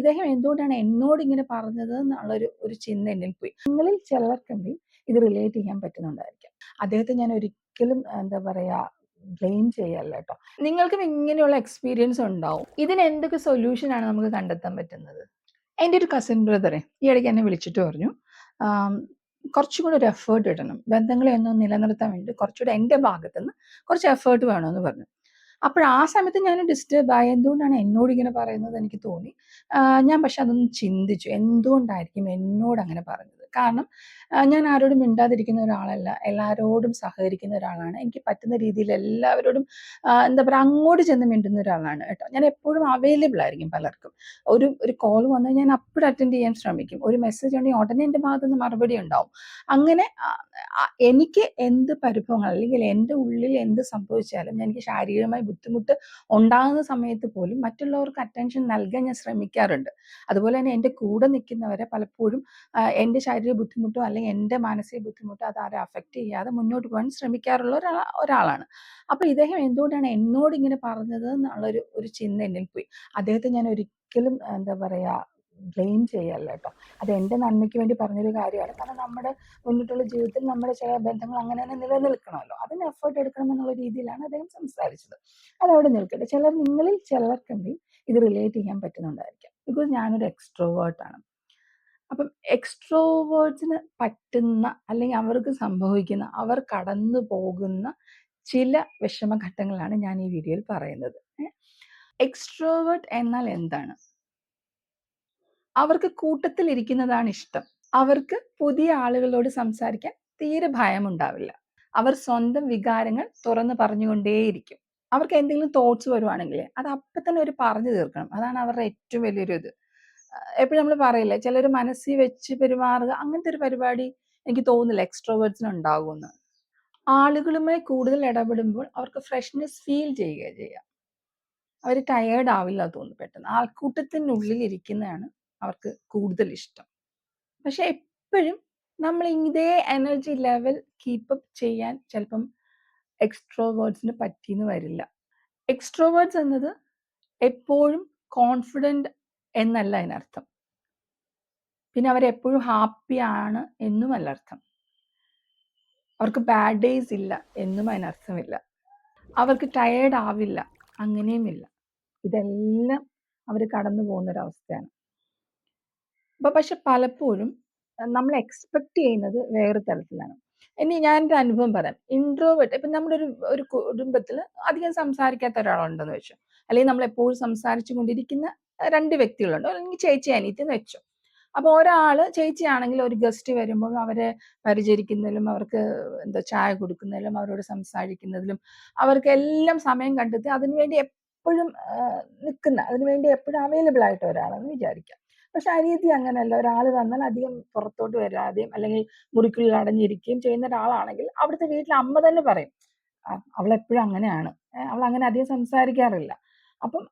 ഇദ്ദേഹം എന്തുകൊണ്ടാണ് എന്നോട് ഇങ്ങനെ പറഞ്ഞത് എന്നുള്ളൊരു ചിന്ത എന്നിൽ പോയി. നിങ്ങളിൽ ചിലർക്കെങ്കിലും ഇത് റിലേറ്റ് ചെയ്യാൻ പറ്റുന്നുണ്ടായിരിക്കാം. അദ്ദേഹത്തെ ഞാൻ ഒരിക്കലും എന്താ പറയാ ബ്ലെയിം ചെയ്യല്ല കേട്ടോ. നിങ്ങൾക്കും ഇങ്ങനെയുള്ള എക്സ്പീരിയൻസ് ഉണ്ടാവും. ഇതിന് എന്തൊക്കെ സൊല്യൂഷൻ ആണ് നമുക്ക് കണ്ടെത്താൻ പറ്റുന്നത്? എൻ്റെ ഒരു കസിൻ ബ്രദറെ ഈ ഇടയ്ക്ക് എന്നെ വിളിച്ചിട്ട് പറഞ്ഞു, കുറച്ചും കൂടെ ഒരു എഫേർട്ട് ഇടണം. ബന്ധങ്ങളെ ഒന്നും നിലനിർത്താൻ വേണ്ടി കുറച്ചുകൂടെ എൻ്റെ ഭാഗത്തുനിന്ന് കുറച്ച് എഫേർട്ട് വേണമെന്ന് പറഞ്ഞു. അപ്പോൾ ആ സമയത്ത് ഞാൻ ഡിസ്റ്റർബ് ആയി. എന്തുകൊണ്ടാണ് എന്നോട് ഇങ്ങനെ പറയുന്നത് എനിക്ക് തോന്നി. ഞാൻ പക്ഷെ അതൊന്ന് ചിന്തിച്ചു. എന്തുകൊണ്ടായിരിക്കും എന്നോട് അങ്ങനെ പറഞ്ഞത്? കാരണം ഞാൻ ആരോടും മിണ്ടാതിരിക്കുന്ന ഒരാളല്ല. എല്ലാവരോടും സഹകരിക്കുന്ന ഒരാളാണ്. എനിക്ക് പറ്റുന്ന രീതിയിൽ എല്ലാവരോടും എന്താ പറയുക അങ്ങോട്ട് ചെന്ന് മിണ്ടുന്ന ഒരാളാണ് കേട്ടോ. ഞാൻ എപ്പോഴും അവൈലബിൾ ആയിരിക്കും പലർക്കും. ഒരു കോൾ വന്നാൽ ഞാൻ അപ്പോഴും അറ്റൻഡ് ചെയ്യാൻ ശ്രമിക്കും. ഒരു മെസ്സേജ് ഉണ്ടെങ്കിൽ ഉടനെ എൻ്റെ ഭാഗത്തു നിന്ന് മറുപടി ഉണ്ടാവും. അങ്ങനെ എനിക്ക് എന്ത് പരിഭവങ്ങൾ അല്ലെങ്കിൽ എൻ്റെ ഉള്ളിൽ എന്ത് സംഭവിച്ചാലും എനിക്ക് ശാരീരികമായി ബുദ്ധിമുട്ട് ഉണ്ടാകുന്ന സമയത്ത് പോലും മറ്റുള്ളവർക്ക് അറ്റൻഷൻ നൽകാൻ ഞാൻ ശ്രമിക്കാറുണ്ട്. അതുപോലെ തന്നെ എൻ്റെ കൂടെ നിൽക്കുന്നവരെ പലപ്പോഴും എൻ്റെ ശാരീരിക ബുദ്ധിമുട്ടോ അല്ലെങ്കിൽ എൻ്റെ മാനസിക ബുദ്ധിമുട്ടോ അത് ആരെ അഫക്റ്റ് ചെയ്യാതെ മുന്നോട്ട് പോകാൻ ശ്രമിക്കാറുള്ള ഒരാളാണ്. അപ്പോൾ ഇദ്ദേഹം എന്തുകൊണ്ടാണ് എന്നോട് ഇങ്ങനെ പറഞ്ഞത് എന്നുള്ളൊരു ചിന്ത എന്നിൽ പോയി. അദ്ദേഹത്തെ ഞാൻ ഒരിക്കലും എന്താ പറയാ ബ്ലെയിം ചെയ്യല്ല കേട്ടോ. അത് എൻ്റെ നന്മയ്ക്ക് വേണ്ടി പറഞ്ഞൊരു കാര്യമാണ്. കാരണം നമ്മുടെ മുന്നിട്ടുള്ള ജീവിതത്തിൽ നമ്മുടെ ചില ബന്ധങ്ങൾ അങ്ങനെ തന്നെ നിലനിൽക്കണമല്ലോ. അതിന് എഫേർട്ട് എടുക്കണം എന്നുള്ള രീതിയിലാണ് അദ്ദേഹം സംസാരിച്ചത്. അതവിടെ നിൽക്കട്ടെ. നിങ്ങളിൽ ചിലർക്കെങ്കിലും ഇത് റിലേറ്റ് ചെയ്യാൻ പറ്റുന്നുണ്ടായിരിക്കാം. ബിക്കോസ് ഞാനൊരു എക്സ്ട്രോവേർട്ടാണ്. അപ്പം എക്സ്ട്രോവേർട്സിന് പറ്റുന്ന അല്ലെങ്കിൽ അവർക്ക് സംഭവിക്കുന്ന അവർ കടന്നു പോകുന്ന ചില വിഷമഘട്ടങ്ങളാണ് ഞാൻ ഈ വീഡിയോയിൽ പറയുന്നത്. എക്സ്ട്രോവേർട്ട് എന്നാൽ എന്താണ്? അവർക്ക് കൂട്ടത്തിൽ ഇരിക്കുന്നതാണ് ഇഷ്ടം. അവർക്ക് പുതിയ ആളുകളോട് സംസാരിക്കാൻ തീരെ ഭയമുണ്ടാവില്ല. അവർ സ്വന്തം വികാരങ്ങൾ തുറന്ന് പറഞ്ഞുകൊണ്ടേയിരിക്കും. അവർക്ക് എന്തെങ്കിലും തോട്ട്സ് വരുവാണെങ്കിൽ അത് അപ്പം തന്നെ അവർ പറഞ്ഞു തീർക്കണം. അതാണ് അവരുടെ ഏറ്റവും വലിയൊരു ഇത്. എപ്പോഴും നമ്മൾ പറയില്ലേ, ചിലർ മനസ്സിൽ വെച്ച് പെരുമാറുക, അങ്ങനത്തെ ഒരു പരിപാടി എനിക്ക് തോന്നുന്നില്ല എക്സ്ട്രോവേർട്സിന് ഉണ്ടാകുമെന്ന്. ആളുകളുമായി കൂടുതൽ ഇടപെടുമ്പോൾ അവർക്ക് ഫ്രഷ്നെസ് ഫീൽ ചെയ്യുക. അവർ ടയേർഡ് ആവില്ല തോന്നുന്നു പെട്ടെന്ന്. ആൾക്കൂട്ടത്തിനുള്ളിൽ ഇരിക്കുന്നതാണ് അവർക്ക് കൂടുതൽ ഇഷ്ടം. പക്ഷെ എപ്പോഴും നമ്മൾ ഇതേ എനർജി ലെവൽ കീപ്പപ്പ് ചെയ്യാൻ ചിലപ്പം എക്സ്ട്രോവേർട്സിന് പറ്റിയെന്ന് വരില്ല. എക്സ്ട്രോവേർട്സ് എന്നത് എപ്പോഴും കോൺഫിഡൻറ്റ് എന്നല്ല അതിനർത്ഥം. പിന്നെ അവരെപ്പോഴും ഹാപ്പിയാണ് എന്നുമല്ല അർത്ഥം. അവർക്ക് ബാഡ് ഡേയ്സ് ഇല്ല എന്നും അതിനർത്ഥമില്ല. അവർക്ക് ടയേർഡ് ആവില്ല അങ്ങനെയുമില്ല. ഇതെല്ലാം അവർ കടന്നു പോകുന്നൊരവസ്ഥയാണ്. പക്ഷെ പലപ്പോഴും നമ്മൾ എക്സ്പെക്ട് ചെയ്യുന്നത് വേറെ തരത്തിലാണ്. ഇനി ഞാൻ എൻ്റെ അനുഭവം പറയാം. ഇൻട്രോവേർട്ട് ഇപ്പം നമ്മുടെ ഒരു കുടുംബത്തിൽ അധികം സംസാരിക്കാത്ത ഒരാളുണ്ടെന്ന് വെച്ചോ, അല്ലെങ്കിൽ നമ്മൾ എപ്പോഴും സംസാരിച്ചു കൊണ്ടിരിക്കുന്ന 2 വ്യക്തികളുണ്ട്, അല്ലെങ്കിൽ ചേച്ചി അനിയത്തി എന്ന് വെച്ചോ. അപ്പോൾ ഒരാൾ ചേച്ചിയാണെങ്കിൽ ഒരു ഗസ്റ്റ് വരുമ്പോൾ അവരെ പരിചരിക്കുന്നതിലും അവർക്ക് ചായ കൊടുക്കുന്നതിലും അവരോട് സംസാരിക്കുന്നതിലും അവർക്കെല്ലാം സമയം കണ്ടെത്തി അതിനുവേണ്ടി എപ്പോഴും നിൽക്കുന്ന, അതിനുവേണ്ടി എപ്പോഴും അവൈലബിൾ ആയിട്ട് ഒരാളെന്ന് വിചാരിക്കാം. പക്ഷെ അനിയത്തി അങ്ങനെയല്ല. ഒരാൾ വന്നാൽ അധികം പുറത്തോട്ട് വരാതെയും അല്ലെങ്കിൽ മുറിക്കുള്ളിൽ അടഞ്ഞിരിക്കുകയും ചെയ്യുന്ന ഒരാളാണെങ്കിൽ അവിടുത്തെ വീട്ടിലെ അമ്മ തന്നെ പറയും, അവളെപ്പോഴും അങ്ങനെയാണ്, അവൾ അങ്ങനെ അധികം സംസാരിക്കാറില്ല, അപ്പം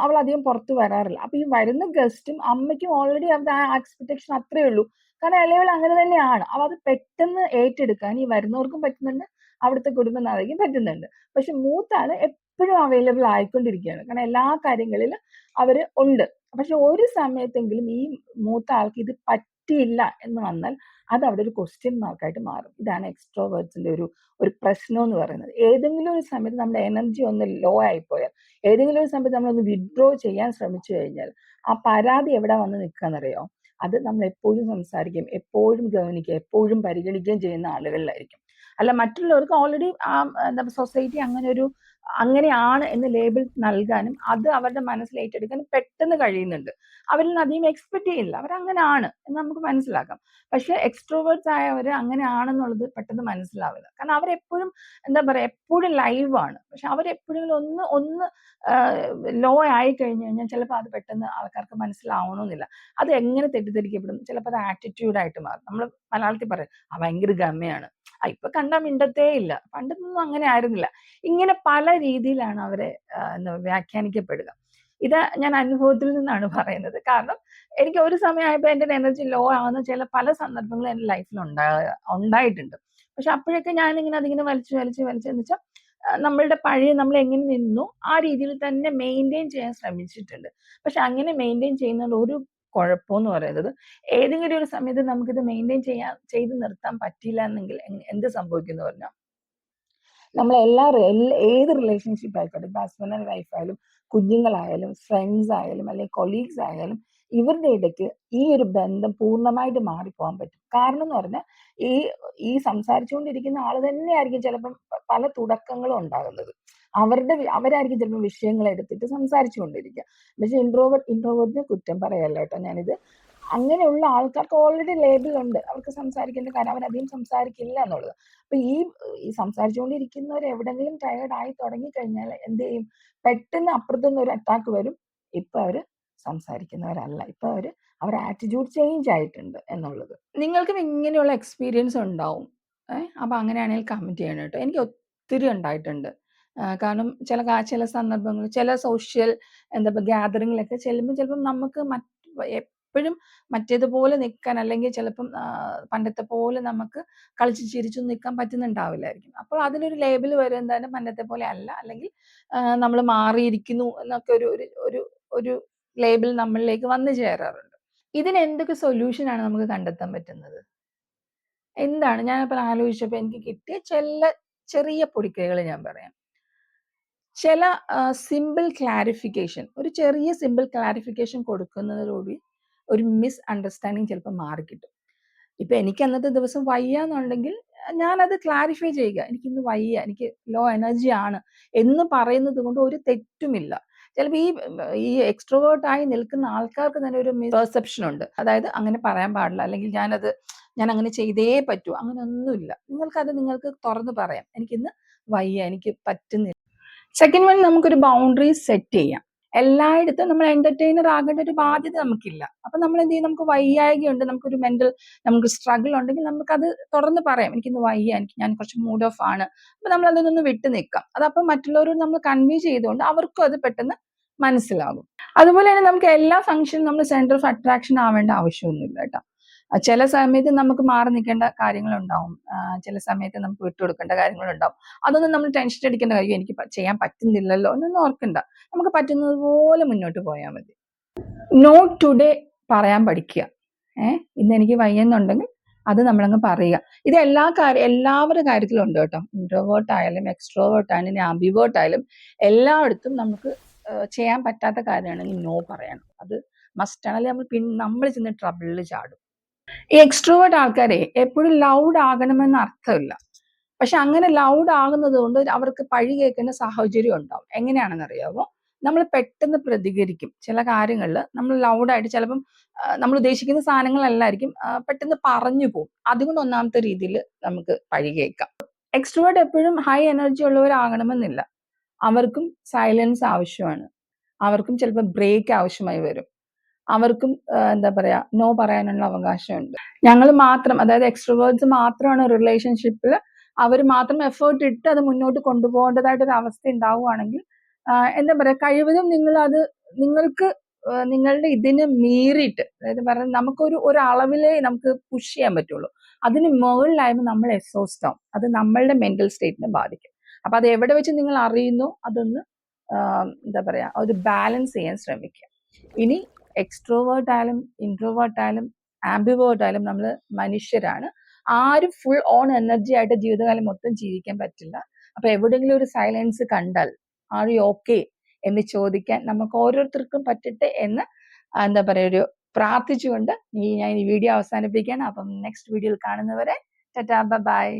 അവൾ അധികം പുറത്ത് വരാറില്ല. അപ്പൊ ഈ വരുന്ന ഗസ്റ്റും അമ്മയ്ക്കും ഓൾറെഡി അവരുടെ ആ എക്സ്പെക്ടേഷൻ അത്രയേ ഉള്ളൂ. കാരണം ഇളയവൾ അങ്ങനെ തന്നെയാണ്. അവ അത് പെട്ടെന്ന് ഏറ്റെടുക്കാൻ ഈ വരുന്നവർക്കും പറ്റുന്നുണ്ട്, അവിടുത്തെ കുടുംബനാഥയ്ക്കും പറ്റുന്നുണ്ട്. പക്ഷെ മൂത്താള് എപ്പോഴും അവൈലബിൾ ആയിക്കൊണ്ടിരിക്കുകയാണ്. കാരണം എല്ലാ കാര്യങ്ങളിലും അവര് ഉണ്ട്. പക്ഷെ ഒരു സമയത്തെങ്കിലും ഈ മൂത്ത ആൾക്ക് ഇത് പറ്റിയില്ല എന്ന് വന്നാൽ അത് അവിടെ ഒരു ക്വസ്റ്റ്യൻ മാർക്കായിട്ട് മാറും. ഇതാണ് എക്സ്ട്രോവേർട്സിന്റെ ഒരു പ്രശ്നം എന്ന് പറയുന്നത്. ഏതെങ്കിലും ഒരു സമയത്ത് നമ്മുടെ എനർജി ഒന്ന് ലോ ആയിപ്പോയാൽ, ഏതെങ്കിലും ഒരു സമയത്ത് നമ്മളൊന്ന് വിഡ്രോ ചെയ്യാൻ ശ്രമിച്ചു കഴിഞ്ഞാൽ ആ പരാതി എവിടെ വന്ന് നിൽക്കുകയെന്നറിയോ? അത് നമ്മൾ എപ്പോഴും സംസാരിക്കുകയും എപ്പോഴും ഗവനിക്കുകയും എപ്പോഴും പരിഗണിക്കുകയും ചെയ്യുന്ന ആളുകളിലായിരിക്കും. അല്ല മറ്റുള്ളവർക്ക് ഓൾറെഡി സൊസൈറ്റി അങ്ങനെയാണ് എന്ന് ലേബിൾ നൽകാനും അത് അവരുടെ മനസ്സിൽ ഏറ്റെടുക്കാനും പെട്ടെന്ന് കഴിയുന്നുണ്ട്. അവരിൽ നിന്ന് അധികം എക്സ്പെക്ട് ചെയ്യില്ല, അവരങ്ങനെയാണ് എന്ന് നമുക്ക് മനസ്സിലാക്കാം. പക്ഷെ എക്സ്ട്രോവേർട്സ് ആയവർ അങ്ങനെയാണെന്നുള്ളത് പെട്ടെന്ന് മനസ്സിലാവില്ല. കാരണം അവരെപ്പോഴും എപ്പോഴും ലൈവാണ്. പക്ഷെ അവരെപ്പോഴും ഒന്ന് ലോ ആയി കഴിഞ്ഞു കഴിഞ്ഞാൽ ചിലപ്പോൾ അത് പെട്ടെന്ന് ആൾക്കാർക്ക് മനസ്സിലാവണമെന്നില്ല. അത് എങ്ങനെ തെറ്റിദ്ധരിക്കപ്പെടും? ചിലപ്പോൾ അത് ആറ്റിറ്റ്യൂഡായിട്ട് മാറും. നമ്മൾ മലയാളത്തിൽ പറയും ഭയങ്കര ഗമയാണ്, ഇപ്പൊ കണ്ടാ മിണ്ടത്തേ ഇല്ല, പണ്ടൊന്നും അങ്ങനെ ആയിരുന്നില്ല. ഇങ്ങനെ പല രീതിയിലാണ് അവരെ വ്യാഖ്യാനിക്കപ്പെടുക. ഇത് ഞാൻ അനുഭവത്തിൽ നിന്നാണ് പറയുന്നത്. കാരണം എനിക്ക് ഒരു സമയമായപ്പോൾ എൻ്റെ എനർജി ലോ ആവുന്ന പല സന്ദർഭങ്ങളും എൻ്റെ ലൈഫിൽ ഉണ്ടായിട്ടുണ്ട്. പക്ഷെ അപ്പോഴൊക്കെ ഞാനിങ്ങനെ അതിങ്ങനെ വലിച്ചു എന്ന് വെച്ചാൽ നമ്മളുടെ പഴയ നമ്മൾ എങ്ങനെ നിന്നോ ആ രീതിയിൽ തന്നെ മെയിൻറ്റെയിൻ ചെയ്യാൻ ശ്രമിച്ചിട്ടുണ്ട്. പക്ഷെ അങ്ങനെ മെയിൻറ്റെയിൻ ചെയ്യുന്നതിൽ ഒരു കുഴപ്പമെന്ന് പറയുന്നത്, ഏതെങ്കിലും ഒരു സമയത്ത് നമുക്കിത് മെയിൻറ്റെയിൻ ചെയ്ത് നിർത്താൻ പറ്റിയില്ല എന്നെങ്കിൽ എന്ത് സംഭവിക്കുമെന്ന് പറഞ്ഞാൽ, ഏത് റിലേഷൻഷിപ്പ് ആയിക്കോട്ടെ, ഇപ്പൊ ഹസ്ബൻഡ് ആൻഡ് വൈഫ് ആയാലും, കുഞ്ഞുങ്ങളായാലും, ഫ്രണ്ട്സ് ആയാലും, അല്ലെങ്കിൽ കൊളീഗ്സ് ആയാലും, ഇവരുടെ ഇടയ്ക്ക് ഈ ഒരു ബന്ധം പൂർണ്ണമായിട്ട് മാറിപ്പോകാൻ പറ്റും. കാരണം എന്ന് പറഞ്ഞാൽ, ഈ ഈ സംസാരിച്ചുകൊണ്ടിരിക്കുന്ന ആള് തന്നെയായിരിക്കും ചിലപ്പം പല തുടക്കങ്ങളും ഉണ്ടാകുന്നത്. അവരായിരിക്കും ചിലപ്പോൾ വിഷയങ്ങൾ എടുത്തിട്ട് സംസാരിച്ചുകൊണ്ടിരിക്കുക. പക്ഷെ ഇൻട്രോവേർട്ടിനെ കുറ്റം പറയല്ല കേട്ടോ ഞാനിത്. അങ്ങനെയുള്ള ആൾക്കാർക്ക് ഓൾറെഡി ലേബൽ ഉണ്ട്. അവർക്ക് സംസാരിക്കേണ്ട കാര്യം, അവരധികം സംസാരിക്കില്ല എന്നുള്ളത്. അപ്പൊ ഈ സംസാരിച്ചുകൊണ്ടിരിക്കുന്നവർ എവിടെങ്കിലും ടയേർഡ് ആയി തുടങ്ങിക്കഴിഞ്ഞാൽ എന്ത് ചെയ്യും? പെട്ടെന്ന് അപ്പുറത്തുനിന്ന് ഒരു അറ്റാക്ക് വരും. ഇപ്പൊ അവര് സംസാരിക്കുന്നവരല്ല. ഇപ്പൊ അവരുടെ ആറ്റിറ്റ്യൂഡ് ചേഞ്ച് ആയിട്ടുണ്ട് എന്നുള്ളത്. നിങ്ങൾക്കും ഇങ്ങനെയുള്ള എക്സ്പീരിയൻസ് ഉണ്ടാവും. അപ്പൊ അങ്ങനെയാണെങ്കിൽ കമന്റ് ചെയ്യണം കേട്ടോ. എനിക്ക് ഒത്തിരി ഉണ്ടായിട്ടുണ്ട്. കാരണം ചില സന്ദർഭങ്ങളിൽ, ചില സോഷ്യൽ ഗ്യാതറിങ്ങിലൊക്കെ ചെല്ലുമ്പോൾ ചിലപ്പം നമുക്ക് എപ്പോഴും മറ്റേതുപോലെ നിൽക്കാൻ, അല്ലെങ്കിൽ ചിലപ്പം പണ്ടത്തെ പോലെ നമുക്ക് കളിച്ച് ചിരിച്ചു നിൽക്കാൻ പറ്റുന്നുണ്ടാവില്ലായിരിക്കും. അപ്പോൾ അതിനൊരു ലേബൽ വരും, എന്താണ് പണ്ടത്തെ പോലെ അല്ല, അല്ലെങ്കിൽ നമ്മൾ മാറിയിരിക്കുന്നു എന്നൊക്കെ ഒരു ലേബൽ നമ്മളിലേക്ക് വന്നു ചേരാറുണ്ട്. ഇതിന് എന്തൊക്കെ സൊല്യൂഷനാണ് നമുക്ക് കണ്ടെത്താൻ പറ്റുന്നത്? എന്താണ്? ഞാനപ്പോൾ ആലോചിച്ചപ്പോൾ എനിക്ക് കിട്ടിയ ചെറിയ പൊടിക്കൈകൾ ഞാൻ പറയാം. ചില സിമ്പിൾ ക്ലാരിഫിക്കേഷൻ, ഒരു ചെറിയ സിമ്പിൾ ക്ലാരിഫിക്കേഷൻ കൊടുക്കുന്നതിലൂടെ ഒരു മിസ് അണ്ടർസ്റ്റാൻഡിങ് ചിലപ്പോൾ മാറിക്കിട്ടും. ഇപ്പൊ എനിക്ക് അന്നത്തെ ദിവസം വയ്യാന്നുണ്ടെങ്കിൽ ഞാനത് ക്ലാരിഫൈ ചെയ്യുക. എനിക്കിന്ന് വയ്യ, എനിക്ക് ലോ എനർജി ആണ് എന്ന് പറയുന്നത് കൊണ്ട് ഒരു തെറ്റുമില്ല. ചിലപ്പോൾ ഈ എക്സ്ട്രോവേർട്ട് ആയി നിൽക്കുന്ന ആൾക്കാർക്ക് തന്നെ ഒരു പെർസെപ്ഷൻ ഉണ്ട്. അതായത് അങ്ങനെ പറയാൻ പാടില്ല, അല്ലെങ്കിൽ ഞാൻ അങ്ങനെ ചെയ്തേ പറ്റൂ, അങ്ങനെ ഒന്നുമില്ല. നിങ്ങൾക്ക് തുറന്ന് പറയാം, എനിക്കിന്ന് വയ്യ, എനിക്ക് പറ്റുന്നില്ല. സെക്കൻഡ് വൺ, നമുക്കൊരു ബൗണ്ടറി സെറ്റ് ചെയ്യാം. എല്ലായിടത്തും നമ്മൾ എന്റർടൈനർ ആകേണ്ട ഒരു ബാധ്യത നമുക്കില്ല. അപ്പൊ നമ്മൾ എന്ത് ചെയ്യും? നമുക്ക് വയ്യായികയുണ്ട്, നമുക്ക് സ്ട്രഗിൾ ഉണ്ടെങ്കിൽ നമുക്കത് തുറന്ന് പറയാം, എനിക്കിന്ന് വയ്യ, ഞാൻ കുറച്ച് മൂഡ് ഓഫ് ആണ്. അപ്പൊ നമ്മൾ അതിൽ നിന്ന് വിട്ടു നിൽക്കാം. അതപ്പം മറ്റുള്ളവരോട് നമ്മൾ കൺവേ ചെയ്തുകൊണ്ട് അവർക്കും അത് പെട്ടെന്ന് മനസ്സിലാകും. അതുപോലെ തന്നെ നമുക്ക് എല്ലാ ഫംഗ്ഷനും നമ്മൾ സെന്റർ ഓഫ് അട്രാക്ഷൻ ആവേണ്ട ആവശ്യമൊന്നുമില്ല കേട്ടോ. ചില സമയത്ത് നമുക്ക് മാറി നിൽക്കേണ്ട കാര്യങ്ങളുണ്ടാവും, ചില സമയത്ത് നമുക്ക് വിട്ടുകൊടുക്കേണ്ട കാര്യങ്ങളുണ്ടാവും. അതൊന്നും നമ്മൾ ടെൻഷൻ അടിക്കേണ്ട കാര്യം, എനിക്ക് ചെയ്യാൻ പറ്റുന്നില്ലല്ലോ എന്നൊന്നും ഓർക്കണ്ട. നമുക്ക് പറ്റുന്നത് പോലെ മുന്നോട്ട് പോയാൽ മതി. നോ ടുഡേ പറയാൻ പഠിക്കുക. ഇന്ന് എനിക്ക് വയ്യെന്നുണ്ടെങ്കിൽ അത് നമ്മളങ്ങ് പറയുക. ഇത് എല്ലാവരുടെ കാര്യത്തിലും ഉണ്ട് കേട്ടോ. ഇൻട്രോവേർട്ട് ആയാലും, എക്സ്ട്രോവേർട്ട് ആയാലും, ആംബിവേർട്ട് ആയാലും, എല്ലായിടത്തും നമുക്ക് ചെയ്യാൻ പറ്റാത്ത കാര്യമാണെങ്കിൽ നോ പറയണം. അത് മസ്റ്റ് ആണ്. അല്ലെങ്കിൽ നമ്മൾ ചെന്ന് ട്രബിളിൽ ചാടും. ഈ എക്സ്ട്രോവേർട്ട് ആൾക്കാരെ എപ്പോഴും ലൗഡ് ആകണമെന്ന് അർത്ഥമില്ല. പക്ഷെ അങ്ങനെ ലൗഡ് ആകുന്നത് കൊണ്ട് അവർക്ക് പഴി കേൾക്കേണ്ട സാഹചര്യം ഉണ്ടാവും. എങ്ങനെയാണെന്ന് അറിയാമോ? നമ്മൾ പെട്ടെന്ന് പ്രതികരിക്കും. ചില കാര്യങ്ങളിൽ നമ്മൾ ലൗഡായിട്ട്, ചിലപ്പം നമ്മൾ ഉദ്ദേശിക്കുന്ന സാധനങ്ങളല്ലായിരിക്കും, പെട്ടെന്ന് പറഞ്ഞു പോകും. അതുകൊണ്ട് ഒന്നാമത്തെ രീതിയിൽ നമുക്ക് പഴി കേൾക്കാം. എക്സ്ട്രോവേർട്ട് എപ്പോഴും ഹൈ എനർജി ഉള്ളവരാകണമെന്നില്ല. അവർക്കും സൈലൻസ് ആവശ്യമാണ്. അവർക്കും ചിലപ്പോൾ ബ്രേക്ക് ആവശ്യമായി വരും. അവർക്കും നോ പറയാനുള്ള അവകാശമുണ്ട്. ഞങ്ങൾ മാത്രം, അതായത് എക്സ്ട്രോവേർട്സ് മാത്രമാണ് റിലേഷൻഷിപ്പിൽ, അവർ മാത്രം എഫേർട്ട് ഇട്ട് അത് മുന്നോട്ട് കൊണ്ടുപോകേണ്ടതായിട്ടൊരു അവസ്ഥ ഉണ്ടാവുകയാണെങ്കിൽ, കഴിവതും നിങ്ങൾക്ക് നിങ്ങളുടെ ഇതിന് മീറിയിട്ട്, അതായത് നമുക്കൊരു അളവിലേ നമുക്ക് പുഷ് ചെയ്യാൻ പറ്റുള്ളൂ. അതിന് മുകളിലായുമ്പോൾ നമ്മൾ എക്സോസ്റ്റ് ആവും. അത് നമ്മളുടെ മെന്റൽ സ്റ്റേറ്റിനെ ബാധിക്കും. അപ്പൊ അത് എവിടെ വെച്ച് നിങ്ങൾ അറിയുന്നു, അതൊന്ന് ഒരു ബാലൻസ് ചെയ്യാൻ ശ്രമിക്കുക. ഇനി എക്സ്ട്രോവേർട്ട് ആയാലും, ഇൻട്രോവേർട്ട് ആയാലും, ആംബിവേർട്ട് ആയാലും, നമ്മൾ മനുഷ്യരാണ്. ആരും ഫുൾ ഓൺ എനർജി ആയിട്ട് ജീവിതകാലം മൊത്തം ജീവിക്കാൻ പറ്റില്ല. അപ്പൊ എവിടെയെങ്കിലും ഒരു സൈലൻസ് കണ്ടാൽ, ആർ യു ഓക്കെ എന്ന് ചോദിക്കാൻ നമുക്ക് ഓരോരുത്തർക്കും പറ്റട്ടെ എന്ന് ഒരു പ്രാർത്ഥിച്ചുകൊണ്ട് ഞാൻ ഈ വീഡിയോ അവസാനിപ്പിക്കുകയാണ്. അപ്പം നെക്സ്റ്റ് വീഡിയോയിൽ കാണുന്നവരെ ടാറ്റാ, ബൈ.